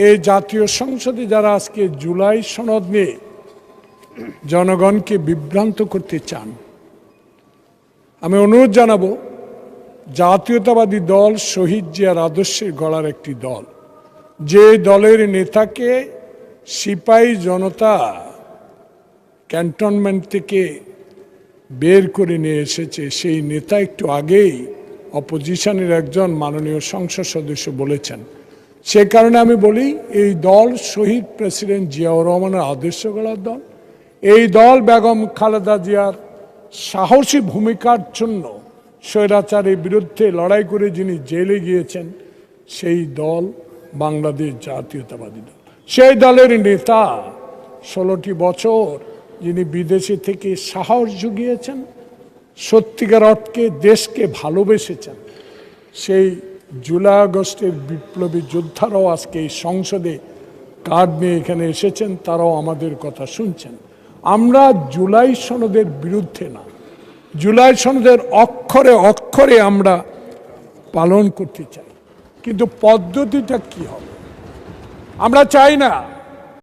এই জাতীয় সংসদে যারা আজকে জুলাই সনদ নিয়ে জনগণকে বিভ্রান্ত করতে চান, আমি অনুরোধ জানাবো, জাতীয়তাবাদী দল শহীদ জিয়ার আদর্শের গড়ার একটি দল, যে দলের নেতাকে সিপাহী জনতা ক্যান্টনমেন্ট থেকে বের করে নিয়ে এসেছে, সেই নেতা একটু আগেই অপোজিশনের একজন মাননীয় সংসদ সদস্য বলেছেন। সে কারণে আমি বলি, এই দল শহীদ প্রেসিডেন্ট জিয়াউর রহমানের আদর্শ গড়ার দল। এই দল বেগম খালেদা জিয়ার সাহসী ভূমিকার জন্য স্বৈরাচারের বিরুদ্ধে লড়াই করে যিনি জেলে গিয়েছেন, সেই দল বাংলাদেশ জাতীয়তাবাদী দল। সেই দলের নেতা 16টি বছর যিনি বিদেশে থেকে সাহস জুগিয়েছেন, সত্যিকার অর্থে দেশকে ভালোবেসেছেন, সেই জুলাই আগস্টের বিপ্লবী যোদ্ধারাও আজকে এই সংসদে কার্ড নিয়ে এখানে এসেছেন, তারাও আমাদের কথা শুনছেন। আমরা জুলাই সনদের বিরুদ্ধে না, জুলাই সনদের অক্ষরে অক্ষরে আমরা পালন করতে চাই, কিন্তু পদ্ধতিটা কি হবে আমরা চাই না